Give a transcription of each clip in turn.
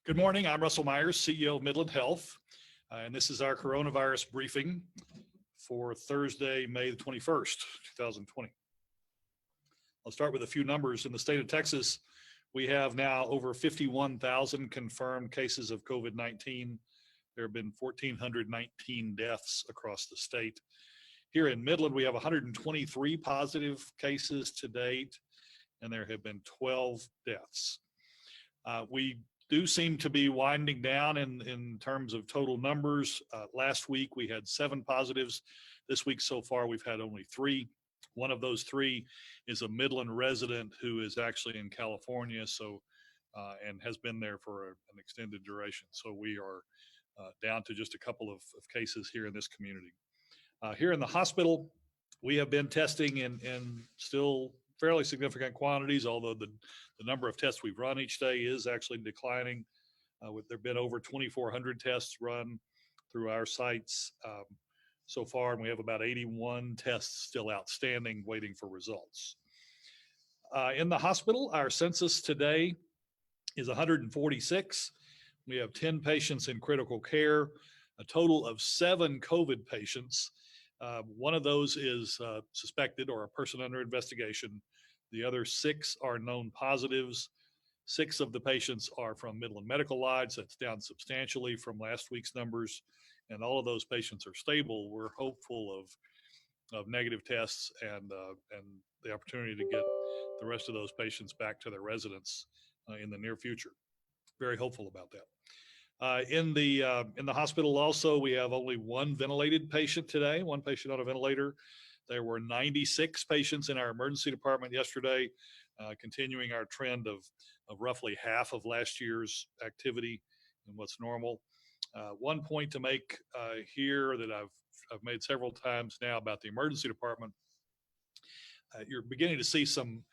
Good morning. I'm Russell Myers, CEO of Midland Health, and this is our coronavirus briefing for Thursday, May the 21st, 2020. I'll start with a few numbers. In the state of Texas, we have now over 51,000 confirmed cases of COVID-19. There have been 1,419 deaths across the state. Here in Midland, we have 123 positive cases to date, and there have been 12 deaths. We do seem to be winding down in terms of total numbers. Last week we had 7 positives. This week so far we've had only 3. One of those 3 is a Midland resident who is actually in California, and has been there for an extended duration. So we are down to just a couple of cases here in this community. Here in the hospital, we have been testing in still fairly significant quantities, although the number of tests we've run each day is actually declining. There have been over 2,400 tests run through our sites so far, and we have about 81 tests still outstanding waiting for results. In the hospital, our census today is 146. We have 10 patients in critical care, a total of 7 COVID patients. One of those is suspected or a person under investigation. The other 6 are known positives. 6 of the patients are from Midland Medical Lodge. That's down substantially from last week's numbers. And all of those patients are stable. We're hopeful of negative tests and the opportunity to get the rest of those patients back to their residence in the near future. Very hopeful about that. In the hospital also, we have only 1 ventilated patient today, 1 patient on a ventilator. There were 96 patients in our emergency department yesterday, continuing our trend of roughly half of last year's activity and what's normal. One point to make here that I've made several times now about the emergency department. You're beginning to see some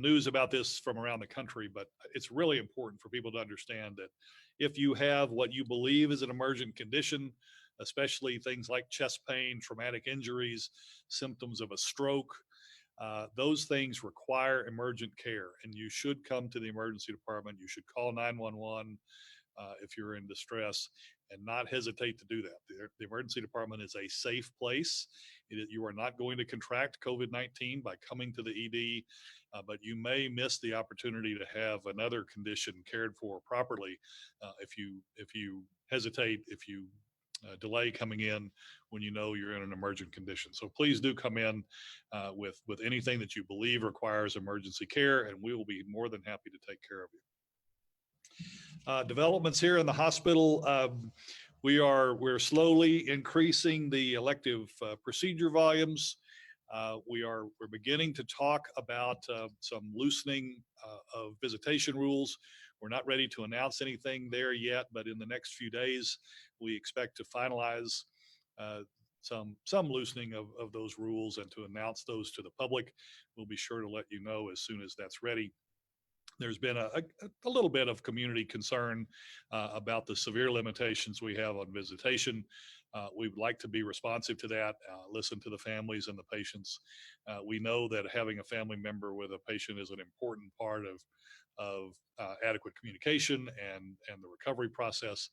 news about this from around the country, but it's really important for people to understand that if you have what you believe is an emergent condition, especially things like chest pain, traumatic injuries, symptoms of a stroke, those things require emergent care, and you should come to the emergency department. You should call 911 if you're in distress, and not hesitate to do that. The emergency department is a safe place. You are not going to contract COVID-19 by coming to the ED, but you may miss the opportunity to have another condition cared for properly if you hesitate, if you delay coming in when you know you're in an emergent condition. So please do come in with anything that you believe requires emergency care, and we will be more than happy to take care of you. Developments here in the hospital. We're slowly increasing the elective procedure volumes. We're beginning to talk about some loosening of visitation rules. We're not ready to announce anything there yet, but in the next few days, we expect to finalize some loosening of those rules and to announce those to the public. We'll be sure to let you know as soon as that's ready. There's been a little bit of community concern about the severe limitations we have on visitation. We would like to be responsive to that, listen to the families and the patients. We know that having a family member with a patient is an important part of adequate communication and the recovery process,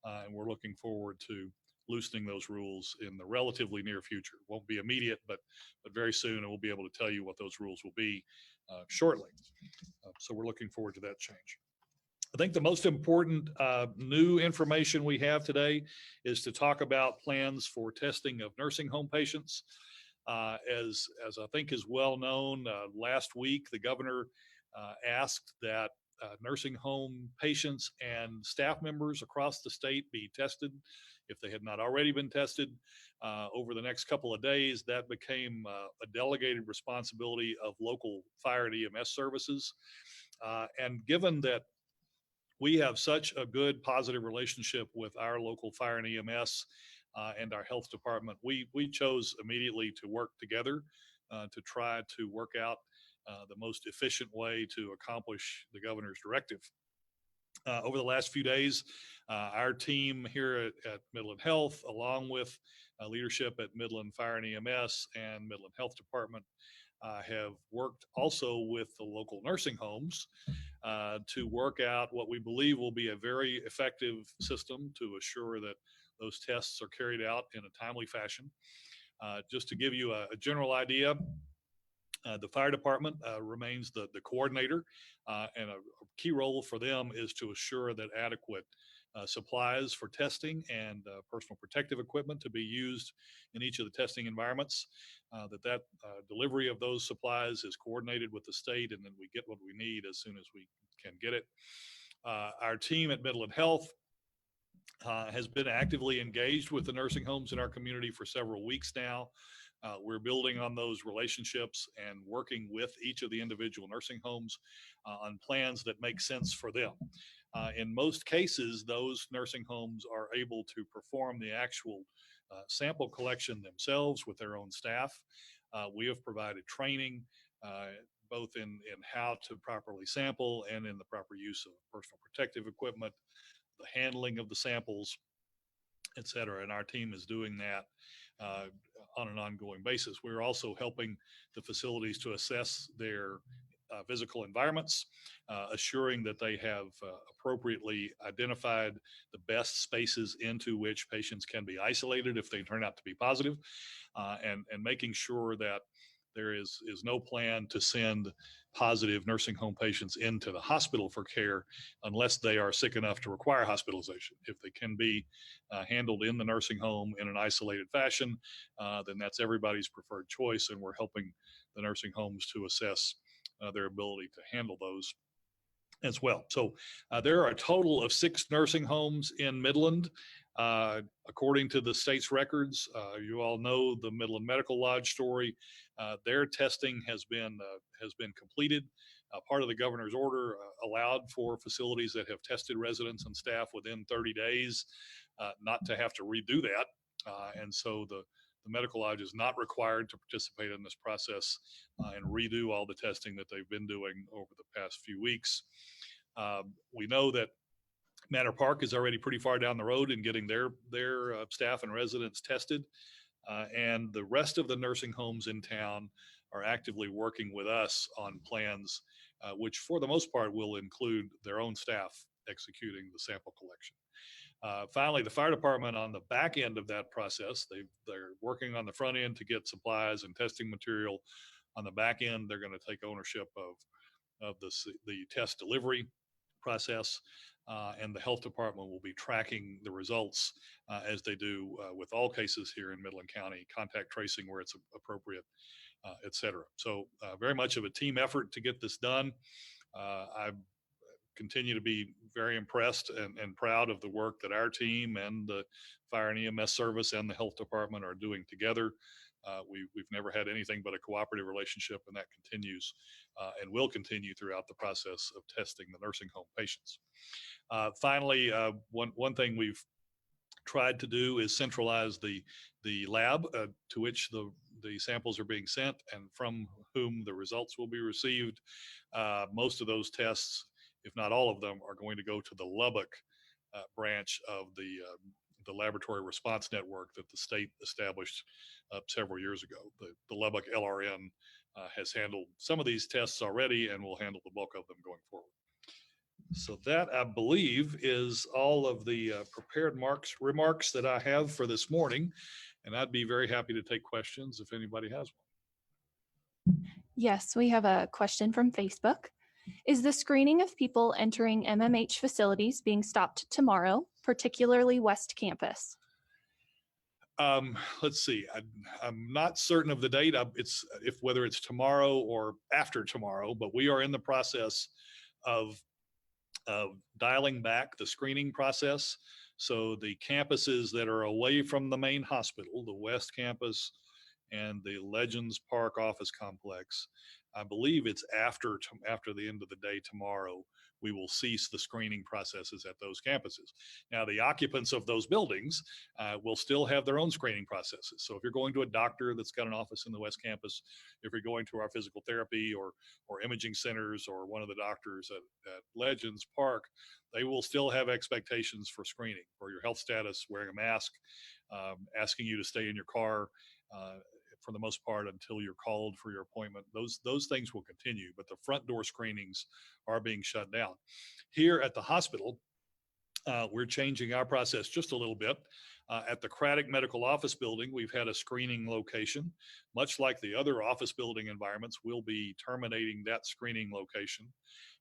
and we're looking forward to loosening those rules in the relatively near future. Won't be immediate, but very soon, and we'll be able to tell you what those rules will be shortly. So we're looking forward to that change. I think the most important new information we have today is to talk about plans for testing of nursing home patients. As I think is well known, last week the governor asked that nursing home patients and staff members across the state be tested if they had not already been tested. Over the next couple of days, that became a delegated responsibility of local fire and EMS services. And given that we have such a good positive relationship with our local fire and EMS and our health department, we chose immediately to work together to try to work out the most efficient way to accomplish the governor's directive. Over the last few days, our team here at Midland Health, along with leadership at Midland Fire and EMS and Midland Health Department, have worked also with the local nursing homes to work out what we believe will be a very effective system to assure that those tests are carried out in a timely fashion. Just to give you a general idea, the fire department remains the coordinator, and a key role for them is to assure that adequate supplies for testing and personal protective equipment to be used in each of the testing environments, that delivery of those supplies is coordinated with the state, and then we get what we need as soon as we can get it. Our team at Midland Health has been actively engaged with the nursing homes in our community for several weeks now. We're building on those relationships and working with each of the individual nursing homes on plans that make sense for them. In most cases, those nursing homes are able to perform the actual sample collection themselves with their own staff. We have provided training both in how to properly sample and in the proper use of personal protective equipment, the handling of the samples, et cetera. And our team is doing that on an ongoing basis. We're also helping the facilities to assess their physical environments, assuring that they have appropriately identified the best spaces into which patients can be isolated if they turn out to be positive, and making sure that there is no plan to send positive nursing home patients into the hospital for care unless they are sick enough to require hospitalization. If they can be handled in the nursing home in an isolated fashion, then that's everybody's preferred choice, and we're helping the nursing homes to assess their ability to handle those as well. So there are a total of 6 nursing homes in Midland. According to the state's records, you all know the Midland Medical Lodge story. Their testing has been completed. Part of the governor's order allowed for facilities that have tested residents and staff within 30 days not to have to redo that. And so the medical lodge is not required to participate in this process and redo all the testing that they've been doing over the past few weeks. We know that Manor Park is already pretty far down the road in getting their staff and residents tested. And the rest of the nursing homes in town are actively working with us on plans, which for the most part will include their own staff executing the sample collection. Finally, the fire department on the back end of that process, they're working on the front end to get supplies and testing material. On the back end, they're going to take ownership of the test delivery process, and the health department will be tracking the results as they do with all cases here in Midland County, contact tracing where it's appropriate, et cetera. So very much of a team effort to get this done. I continue to be very impressed and proud of the work that our team and the fire and EMS service and the health department are doing together. We've never had anything but a cooperative relationship, and that continues and will continue throughout the process of testing the nursing home patients. Finally, one thing we've tried to do is centralize the lab to which the samples are being sent and from whom the results will be received. Most of those tests, if not all of them, are going to go to the Lubbock branch of the laboratory response network that the state established several years ago. The Lubbock LRN has handled some of these tests already and will handle the bulk of them going forward. So that, I believe, is all of the prepared remarks that I have for this morning, and I'd be very happy to take questions if anybody has one. Yes, we have a question from Facebook. Is the screening of people entering MMH facilities being stopped tomorrow, particularly West Campus? Let's see. I'm not certain of the date. Whether it's tomorrow or after tomorrow, but we are in the process of dialing back the screening process. So the campuses that are away from the main hospital, the West Campus and the Legends Park office complex, I believe it's after the end of the day tomorrow, we will cease the screening processes at those campuses. Now, the occupants of those buildings will still have their own screening processes. So if you're going to a doctor that's got an office in the West Campus, if you're going to our physical therapy or imaging centers or one of the doctors at Legends Park, they will still have expectations for screening, for your health status, wearing a mask, asking you to stay in your car. for the most part until you're called for your appointment. Those things will continue, but the front door screenings are being shut down. Here at the hospital, we're changing our process just a little bit. At the Craddock Medical Office Building, we've had a screening location. Much like the other office building environments, we'll be terminating that screening location,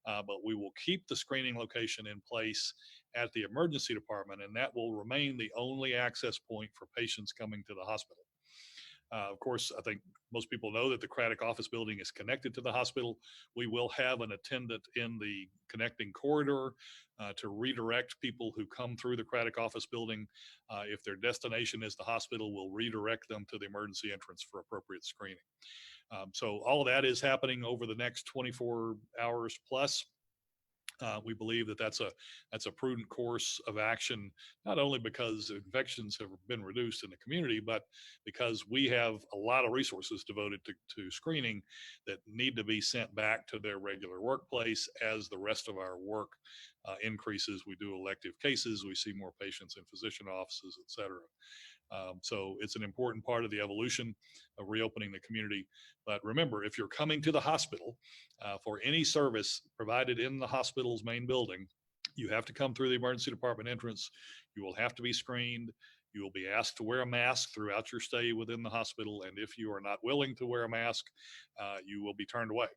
but we will keep the screening location in place at the emergency department, and that will remain the only access point for patients coming to the hospital. Of course, I think most people know that the Craddock office building is connected to the hospital. We will have an attendant in the connecting corridor to redirect people who come through the Craddock office building. If their destination is the hospital, we'll redirect them to the emergency entrance for appropriate screening. So all of that is happening over the next 24 hours plus. We believe that that's a prudent course of action, not only because infections have been reduced in the community, but because we have a lot of resources devoted to screening that need to be sent back to their regular workplace as the rest of our work increases. We do elective cases, we see more patients in physician offices, et cetera. So it's an important part of the evolution of reopening the community. But remember, if you're coming to the hospital for any service provided in the hospital's main building, you have to come through the emergency department entrance. You will have to be screened. You will be asked to wear a mask throughout your stay within the hospital. And if you are not willing to wear a mask, you will be turned away.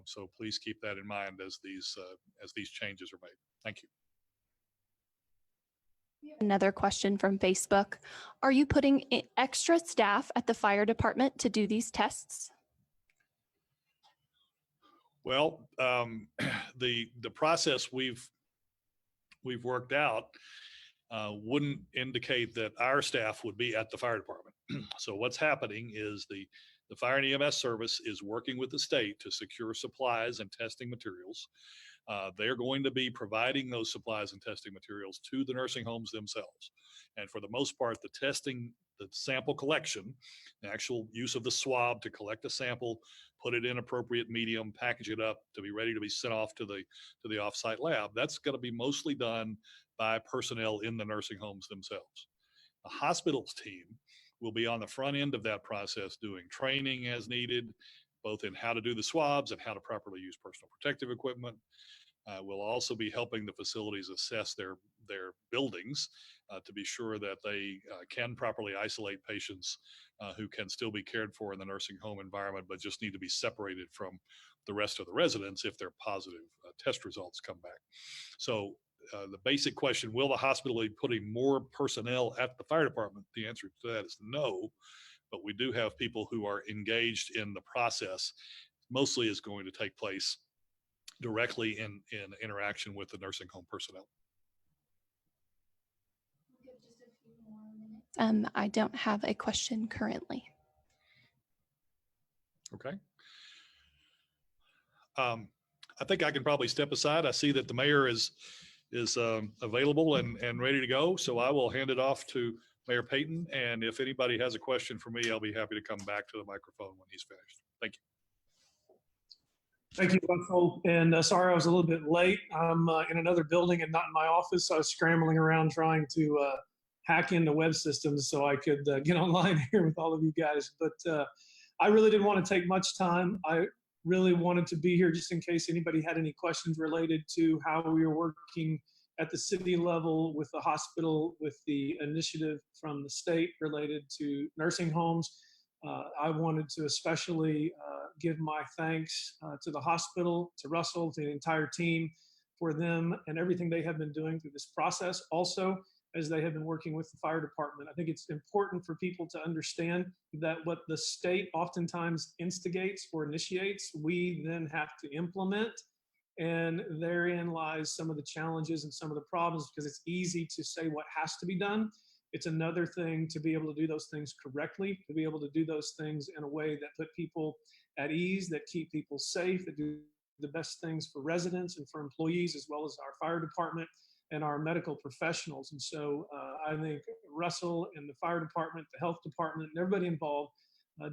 So please keep that in mind as these changes are made. Thank you. Another question from Facebook. Are you putting extra staff at the fire department to do these tests? Well, the process we've worked out wouldn't indicate that our staff would be at the fire department. So what's happening is the fire and EMS service is working with the state to secure supplies and testing materials. They're going to be providing those supplies and testing materials to the nursing homes themselves. And for the most part, the testing, the sample collection, the actual use of the swab to collect a sample, put it in appropriate medium, package it up to be ready to be sent off to the offsite lab, that's going to be mostly done by personnel in the nursing homes themselves. The hospital's team will be on the front end of that process doing training as needed, both in how to do the swabs and how to properly use personal protective equipment. We'll also be helping the facilities assess their buildings to be sure that they can properly isolate patients who can still be cared for in the nursing home environment, but just need to be separated from the rest of the residents if their positive test results come back. So the basic question, will the hospital be putting more personnel at the fire department? The answer to that is no, but we do have people who are engaged in the process. Mostly is going to take place directly in interaction with the nursing home personnel. I don't have a question currently. Okay. I think I can probably step aside. I see that the mayor is available and ready to go. So I will hand it off to Mayor Payton. And if anybody has a question for me, I'll be happy to come back to the microphone when he's finished. Thank you. Thank you, Russell. And sorry I was a little bit late. I'm in another building and not in my office. I was scrambling around trying to hack into web systems so I could get online here with all of you guys. But I really didn't want to take much time. I really wanted to be here just in case anybody had any questions related to how we are working at the city level with the hospital, with the initiative from the state related to nursing homes. I wanted to especially give my thanks to the hospital, to Russell, to the entire team for them and everything they have been doing through this process. Also, as they have been working with the fire department. I think it's important for people to understand that what the state oftentimes instigates or initiates, we then have to implement. And therein lies some of the challenges and some of the problems, because it's easy to say what has to be done. It's another thing to be able to do those things correctly, to be able to do those things in a way that put people at ease, that keep people safe, that do the best things for residents and for employees, as well as our fire department and our medical professionals. And so I think Russell and the fire department, the health department, and everybody involved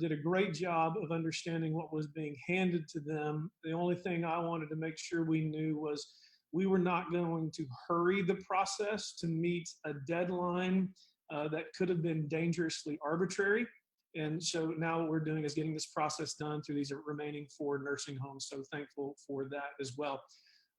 did a great job of understanding what was being handed to them. The only thing I wanted to make sure we knew was we were not going to hurry the process to meet a deadline that could have been dangerously arbitrary. And so now what we're doing is getting this process done through these remaining 4 nursing homes. So thankful for that as well.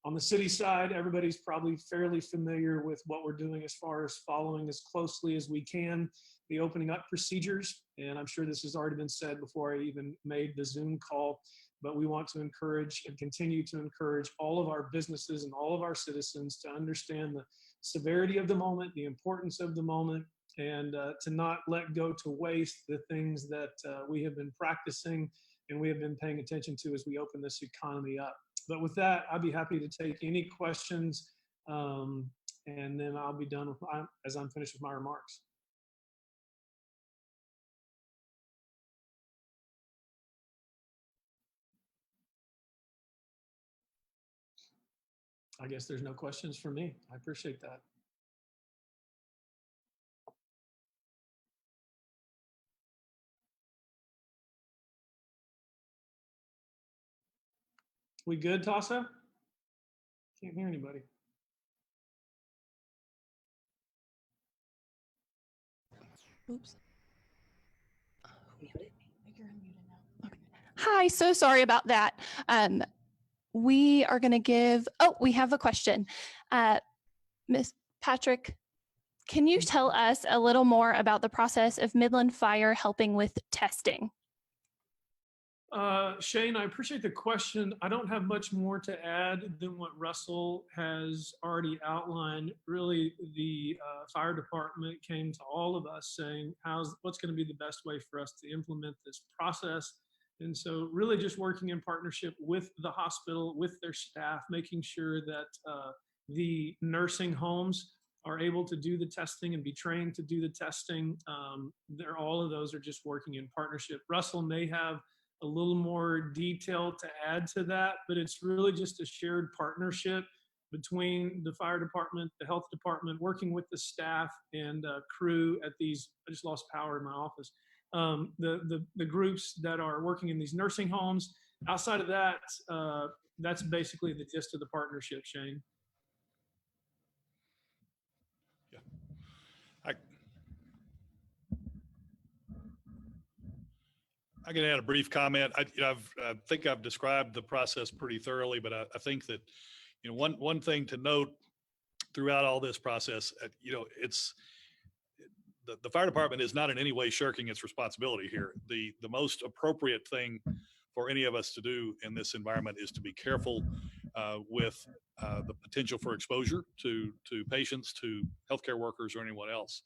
On the city side, everybody's probably fairly familiar with what we're doing as far as following as closely as we can the opening up procedures. And I'm sure this has already been said before I even made the Zoom call, but we want to encourage and continue to encourage all of our businesses and all of our citizens to understand the severity of the moment, the importance of the moment, and to not let go to waste the things that we have been practicing and we have been paying attention to as we open this economy up. But with that, I'd be happy to take any questions, and then I'll be done with as I'm finished with my remarks. I guess there's no questions for me. I appreciate that. We good, Tasa? Can't hear anybody. Oops. Hi, so sorry about that. We are going to give, we have a question. Ms. Patrick, can you tell us a little more about the process of Midland Fire helping with testing? Shane, I appreciate the question. I don't have much more to add than what Russell has already outlined. Really, the fire department came to all of us saying, what's going to be the best way for us to implement this process? And so really just working in partnership with the hospital, with their staff, making sure that the nursing homes are able to do the testing and be trained to do the testing. All of those are just working in partnership. Russell may have a little more detail to add to that, but it's really just a shared partnership between the fire department, the health department, working with the staff and crew at these, I just lost power in my office, the groups that are working in these nursing homes. Outside of that, that's basically the gist of the partnership, Shane. Yeah. I can add a brief comment. I think I've described the process pretty thoroughly, but I think that, one thing to note throughout all this process, it's the fire department is not in any way shirking its responsibility here. The most appropriate thing for any of us to do in this environment is to be careful with the potential for exposure to patients, to healthcare workers, or anyone else.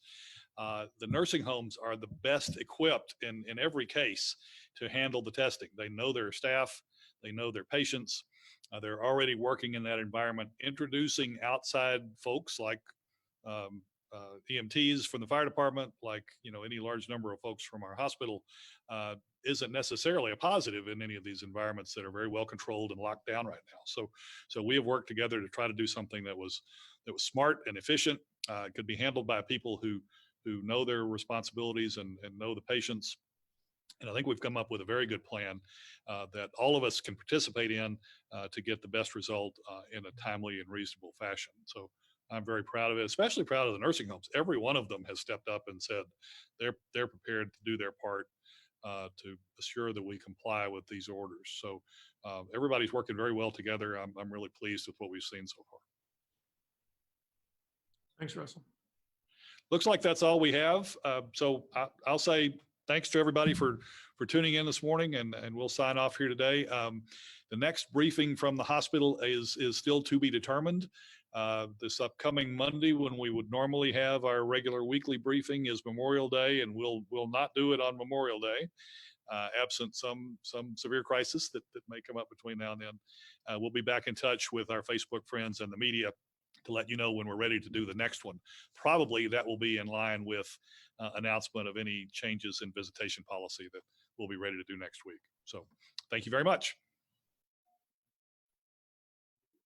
The nursing homes are the best equipped in every case to handle the testing. They know their staff, they know their patients. They're already working in that environment, introducing outside folks like EMTs from the fire department, like any large number of folks from our hospital, isn't necessarily a positive in any of these environments that are very well controlled and locked down right now. So we have worked together to try to do something that was smart and efficient. It could be handled by people who know their responsibilities and know the patients. And I think we've come up with a very good plan that all of us can participate in to get the best result in a timely and reasonable fashion. So I'm very proud of it, especially proud of the nursing homes. Every one of them has stepped up and said they're prepared to do their part to assure that we comply with these orders. So everybody's working very well together. I'm really pleased with what we've seen so far. Thanks, Russell. Looks like that's all we have. So I'll say thanks to everybody for tuning in this morning, and we'll sign off here today. The next briefing from the hospital is still to be determined. This upcoming Monday, when we would normally have our regular weekly briefing, is Memorial Day, and we'll not do it on Memorial Day, absent some severe crisis that may come up between now and then. We'll be back in touch with our Facebook friends and the media to let you know when we're ready to do the next one. Probably that will be in line with announcement of any changes in visitation policy that we'll be ready to do next week. So thank you very much.